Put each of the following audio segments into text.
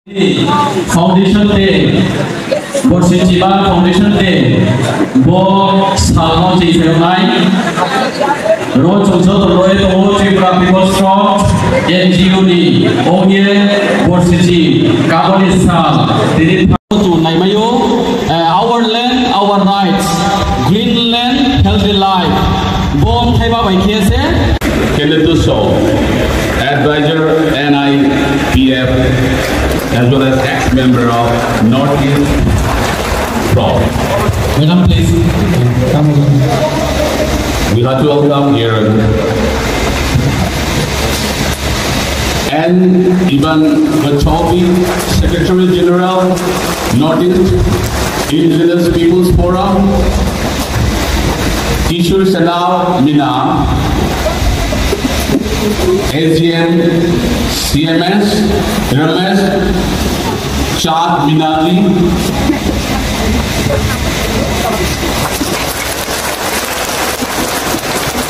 Foundation Day, Borsichiba Foundation Day, Bo Salmo Chiselmai, Road to Roy to Tripura People Strong, NGOD, Oye, Borsichi, Kabalisal, did it to Naimayo, our land, our rights, green land, healthy life. Born Taiba by KSA, Kenneth Shaw, advisor NIPF, as well as ex-member of Northeast Pro. Madam, please come over. We have to welcome here and Ivan Vachovi, Secretary General, Northeast Indigenous Peoples Forum, Ishur Sanal Mina, SGM CMS, Ramesh Chad Minali,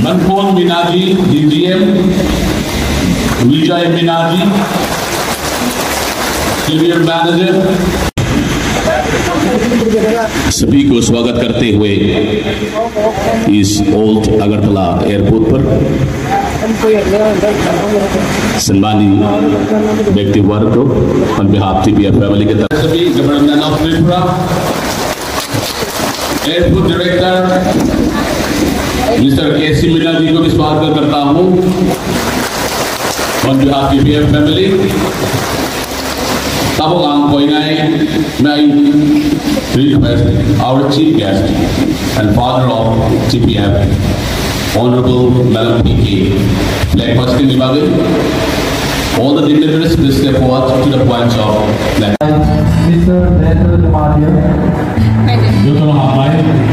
Manpon Minaji, DGM, Vijay Minaji, Senior Manager. सभी को स्वागत करते हुए इस old Agartala airport पर सम्मानित व्यक्तिवर्ग को on behalf TPF family के तरफ से भी government of Tripura airport director mister KC Meena ji को भी स्वागत करता हूं on behalf TPF family Tabong Koinai, may I request our chief guest and father of TPF, Honorable Madam P.K. Flag Hosting Vibhagan. All the dignitaries please step forward to the point of flag. Mr. Dr. Demaria. You can have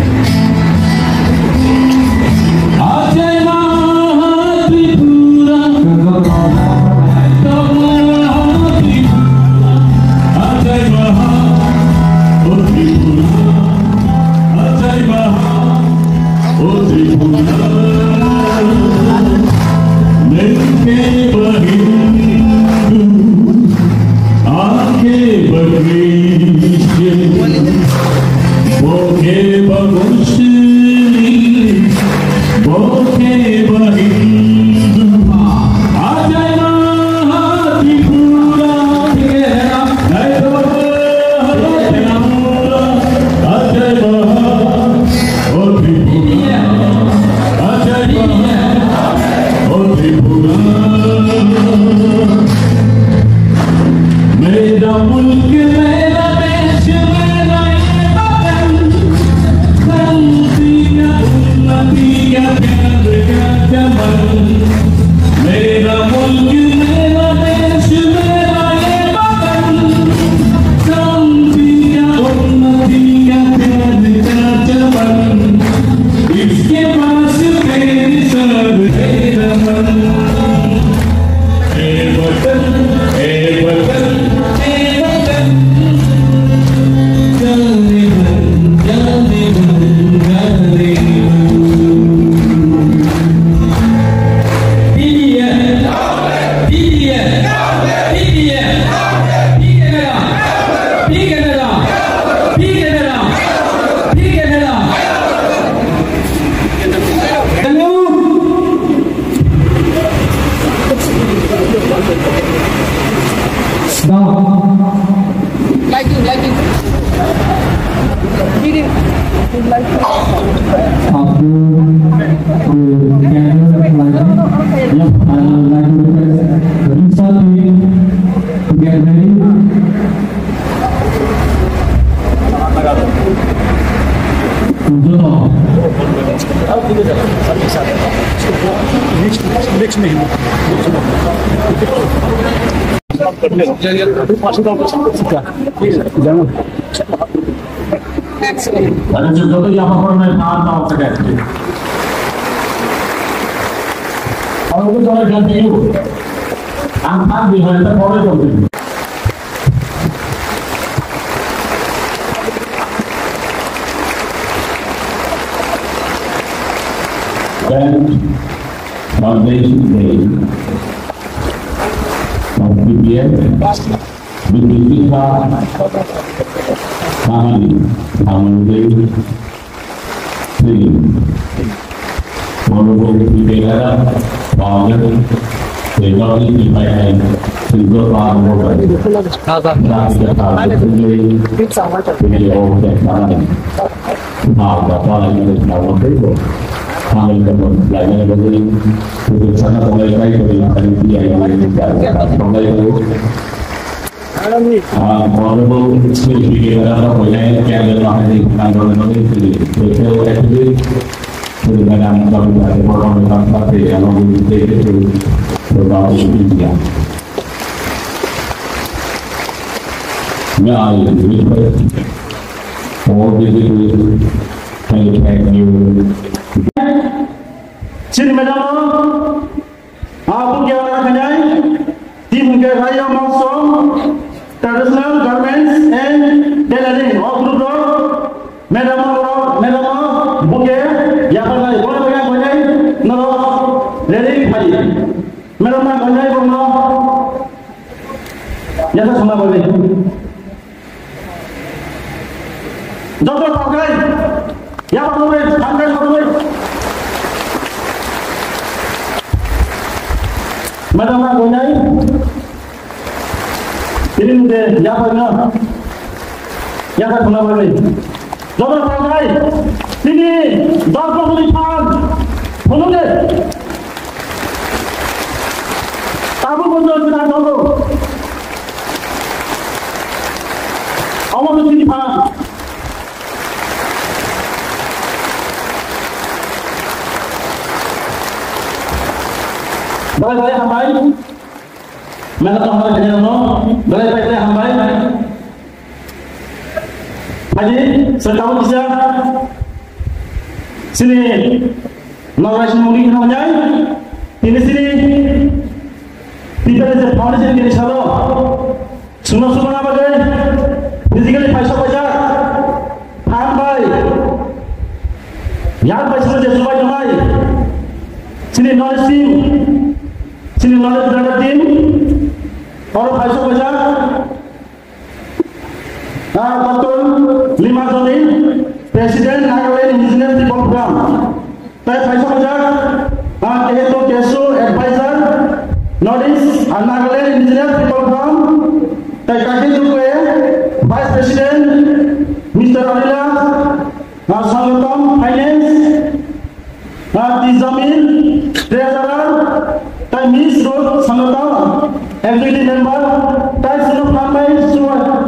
Foundation Day of PPF Bukit-bukit Kami Hamdi Sini Walaupun kita Father they got it in my hand to go on over. Now that following is now table. Following the one like everybody to the son of the right to the honorable speaking around the way can the Madam Governor, the Morgan Party, along with the state to the British India. Now, I request all visitors to thank you. Sini Madam, apa yang akan terjadi? Tim Raya Mansong, traditional garments and tailoring all group Madam, Buke, Yapanai, what are we going to no, letting Padi. Madam, Yes, Doctor Pakai, Yapanai, Madam Gonai, ini dia Yapana, Yapanai. Doctor Pakai, sini, Doctor Lipan, follow it. Tabu betul kita tahu. Awak mesti dipaham. Balai hambai, mana hambai kerja no? Balai hambai. Haji, setahu bisa. Sini, Nawarash Muli namanya. Ini sini, tidak ada foundation kita sahaja. Semua apa lagi? Physically paisa paisa, hambai. Yang paisa saja semua jamai. Sini knowledge team. Sini knowledge driver team, orang paisa paisa, betul 5 Juni, Presiden Nagaland Engineer People Program, tapi paisa paisa, itu kesu advisor, Northeast Nagaland Engineer People Program, tapi kaki juga Vice President, Mr. Adila, Sangatam Finance, Tizamil, Treasurer. Miss Road Sangatam, executive member, Tai Sino Pambai,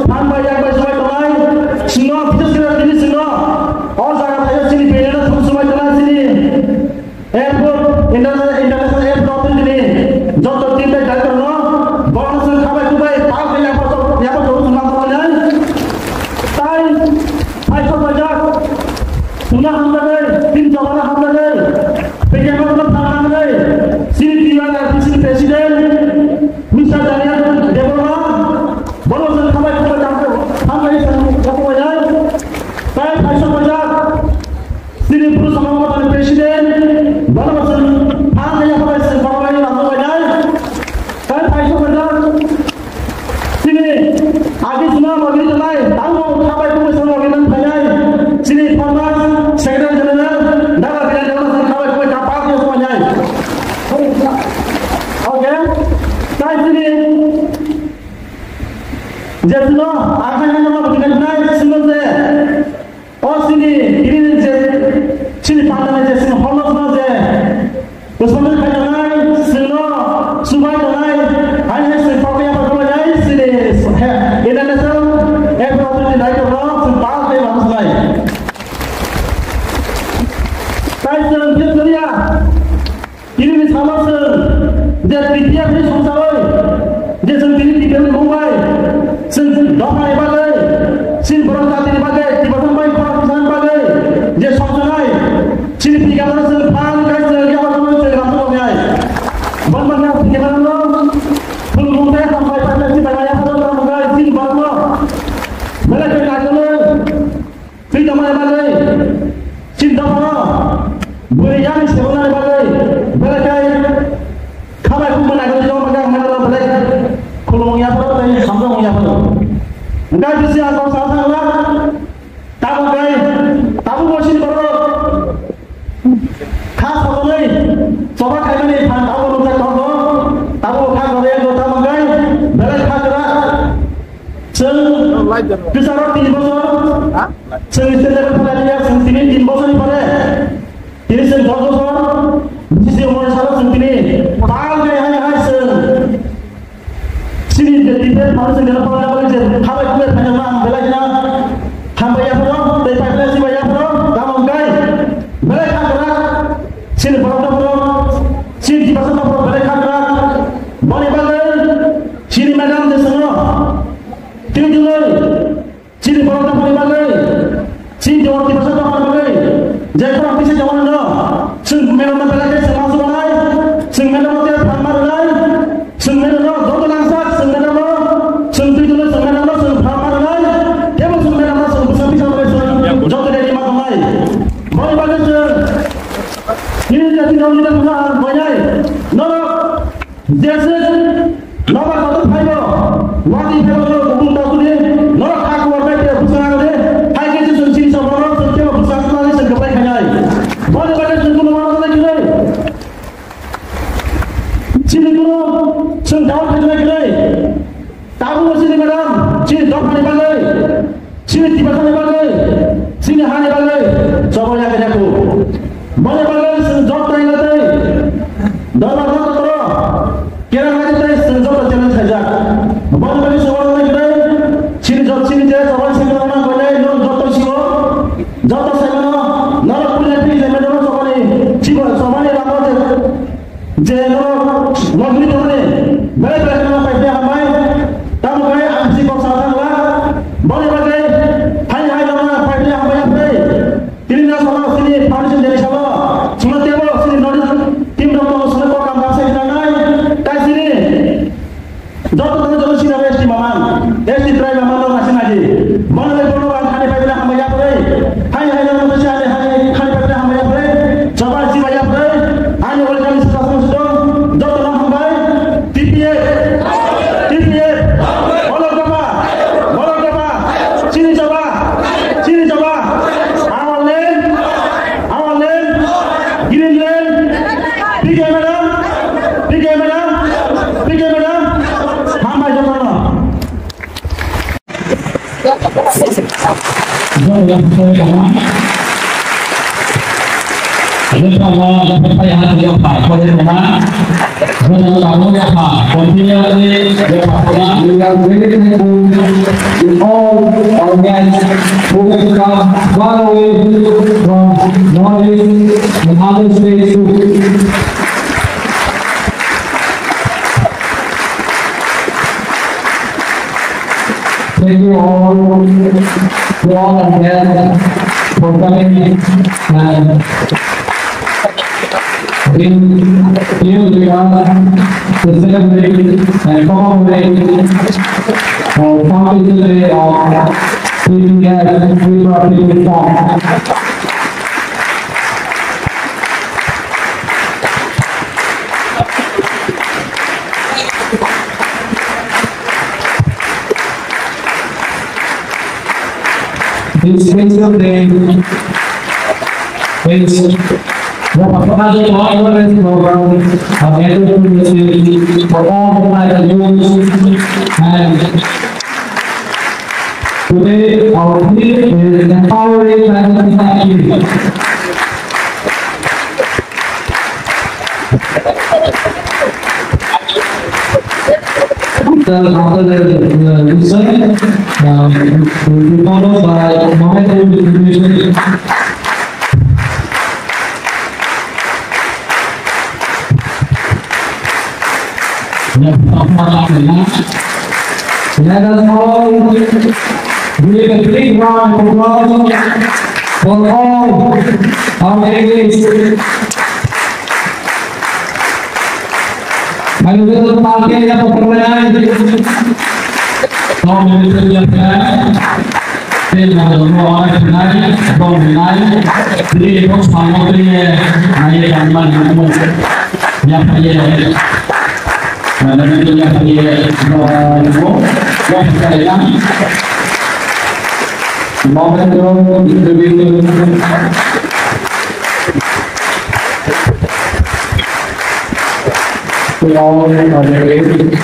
Pambai Yabai Sumai Talai, Sino, Peter Sini Sino, all Zagata Sini, Pedro Sumai Talai Sini, Airport, International Airport Sini, Dr. Timber Director No, Bonus Kabai Kubai, Park Yapo Sumai Talai, Tai, Paisa Bajak, Suna Hamdagay, Tim Jawara Hamdagay, Pejabat Hamdagay, Sini Sini Presiden, Mr. Daniel Deborah, Bonus Kabai Kubai Jangka, Hamdagay Kabai, Tai Paisa Bajak, Sini Puru Samawatan Presiden, Bonus Hamdagay Kabai Kabai Hamdagay, Tai Paisa Bajak, Sini Adi Suna Magi Jalai, Tango Kabai Kubai Sama Ginan Bajai, Sini Pampas, Secretary General, Daga Bilan Dewan Kabai Kubai Kapak Yang Semuanya. Okay, saya sini. Jadi no, akan yang nama bukan naik semua je. Oh sini, ini je, sini pandang je, sini holos no je. Usman kaya naik, sini subai naik, hanya sini pakai apa kau naik sini. International airport ini naik orang, sini pakai orang naik. Saya sini dia. Ini misalnya dia tiap hari sonsawai, dia sendiri tiap hari Mumbai, sendiri doa ibadah, sendiri berontak ibadah, tiba-tiba main perasaan ibadah, dia sonsawai, sendiri tiap hari sendiri pan, kai sendiri apa pun sendiri ramai ramai, benar-benar kita lalu, belum mungkin sampai pada si banyak orang ramai sendiri baru, mereka nak jalan, tidak main ibadah, cinta mana, boleh yang sebenar ibadah. Belakai, kami pun menaikkan jauh macam mana lah belakai. Kalau mengiap apa, tapi sampai mengiap apa. Enggak bisa kau salah tahu gay tahu mosin baru khas apa nih coba kayak ini tahu lu tak tahu khas apa yang tahu gay beres khas lah seng bisa roti bosor seng istirahat pada dia seng sini di bosor ini pada ini seng bosor sisi umur salah seng sini tahu gay hanya seng sini dia malu seng dalam pada apa aja hamba kuat hanya mang belajar hamba yang perlu dari pada si banyak perlu tahu gay beres khas lah sini perlu sini di pasar perlu beres khas lah boleh balik sini madam dia semua Tiga Julai, sini baru tak boleh balik. Sini jawab di pasar tak boleh balik. Jadi orang bisa jawab anda. Sing menon tak balik, sing masuk balai, sing menon tak pamar balai, sing menon dua langsat, sing menon, sing tujuh sing menon, sing pamar balai. Dia pun sing menon, sing besar bisa balai, sing jauh dari lima balai. Boleh balik je. Ini jadi orang kita punya banyak. Nora, jasa, nora satu fiber, wadi fiber. Sini tiba sana bagai, sini hanya bagai, semuanya kerjaku. Mana bagai senjot tak ingat dalam waktu terus, kira kira senjot jalan saja. Mana bagai semua orang kita, sini jot sini je, semua sini orang bagai, non jot siapa, jot saya mana, nalar punya pilih saya mana semua ni, siapa semua ni ramai je, lagi tu ni, bagai bagai nama pasti ramai, tamu bagai aksi persahabatan lah, boleh bagai. yang saya kawan, ada kalau dapat payah dia apa, boleh mana, boleh kamu dia apa, kontinnya ni dia apa, we are very thankful to all our guests who have come far away from Norway and other states Thank you all to all our guests for coming and being here with us to celebrate and commemorate our founding day of TPS Free Property Reform. This special day is another organized program of education for all the youth, and today our theme is empowering family. After the research, will be followed by moment distribution. Let us all give a big round of applause for all our ladies. Ayo kita pakai apa permainan? Kau memiliki yang kan? Tidak ada orang kenal, kau kenal. Jadi kau sama dia, ayah kaman kamu yang ayah. Nanti dia pergi ke Yang sekalian, moment interview to all organizations.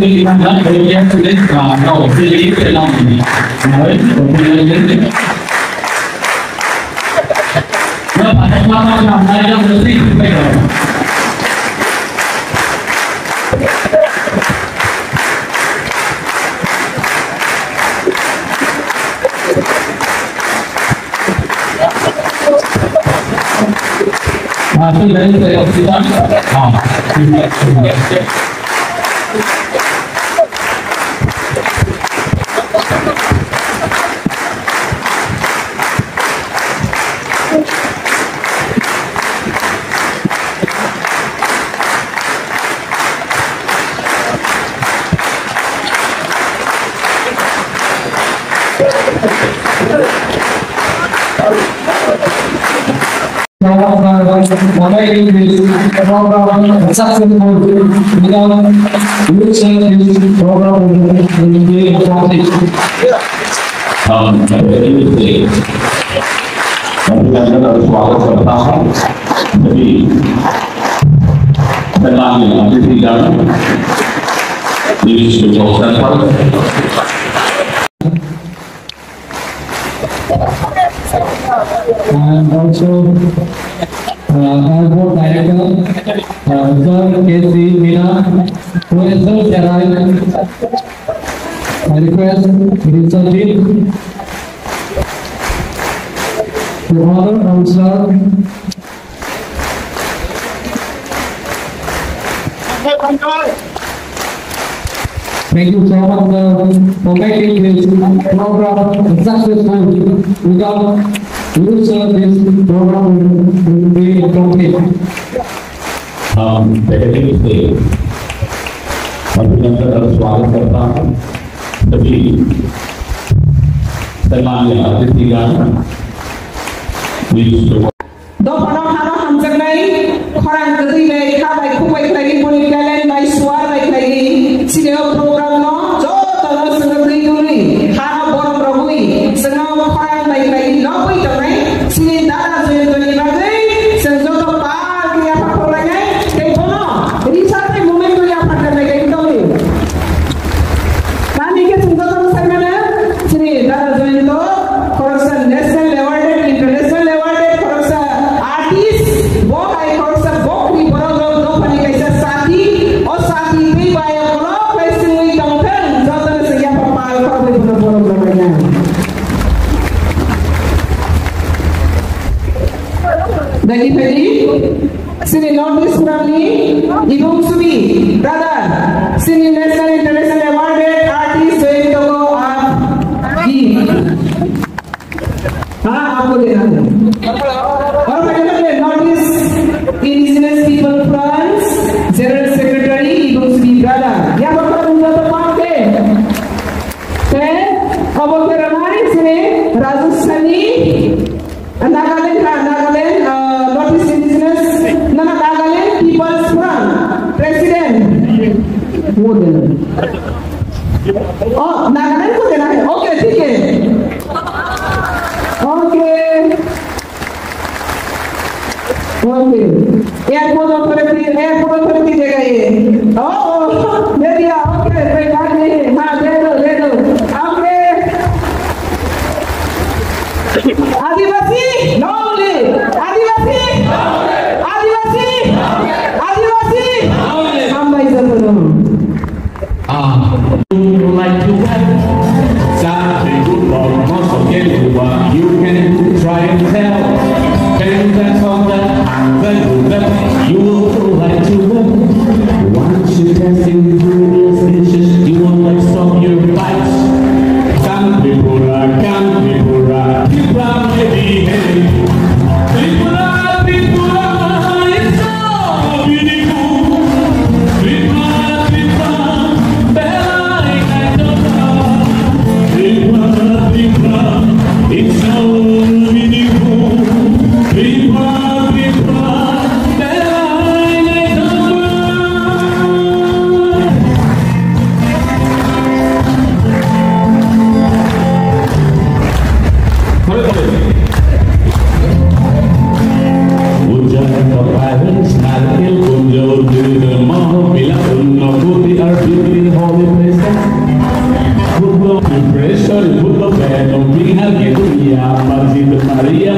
Khi chúng ta thấy cái tulis đầu tư lý về lòng mới của người dân nó phải qua làm này trong cái gì bây giờ khi đấy thì ông chỉ making this program successful without which this program will be accomplished. स्वागत करता हूँ सभी सम्मानित अतिथिगण विशिष्ट अवसर पर and also Airport Director Sir K.C. Meena, who is just arrived. I request Mr. Dean to honor Councillor. Thank you so much for making this program successful. Without you, sir, this program will be complete. पहले से अभिनंदन और स्वागत करता हूँ सभी सम्मानित अतिथिगण विशिष्ट Đó là nó hàm chân này, khoan cái gì này, khá bài khu bài này, môn cái lên bài xóa bài này, xin nhớ program nó, cho tao nó sinh đi luôn đi, khá bom rồi, sinh nó khoan bài này, nó bây giờ này, xin đã là gì rồi đi vào đây, xin cho tao ba cái apa pro này, cái nó, đi sát cái moment tôi apa cái này cái đâu đi, ta đi cái chúng taต้องxem này, xin đã là gì đó, corruption national level, international level. Dari Pedi, sini notice Ramli, Ibung Subi, brother, sini national international awarded artist going to go up. हाँ आपको देना है। और मैंने notice Indigenous People France, General Secretary Ibung Subi, brother, यहाँ पर कौन सा तो कौन थे? अब वो क्या Ramai sini Rajasthani, Nagaland, Northeast Indigenous, Nagaland People's Front, President. Oh, Nagaland को देना है, ओके ठीक है, ओके, एयरपोर्ट ऑथोरिटी देगा ये, ओह, दे दिया, ओके, कोई बात नहीं, हाँ दे दो, okay, Adivasi, no. Like to have something good for most of you can try and tell. Can on that you will like to have. Once you test ingredients, dishes, you won't like stop your bites. Some people are maybe heavy. People are, it's so beautiful. People are, it's so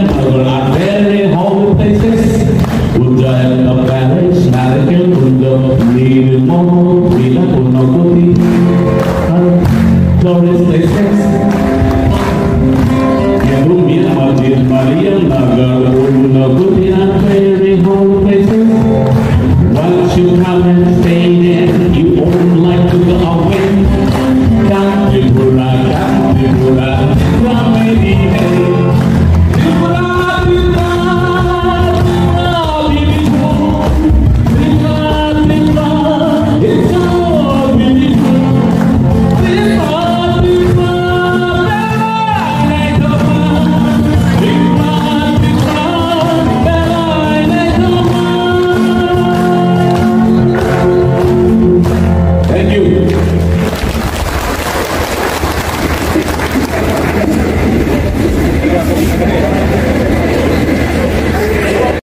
Nagar are very holy places. Ujjayana Palace, Narikal Kunda, Nirmoho, Vila Punakoti, tourist places. Yabumia Majid Maria Nagar, Punakoti,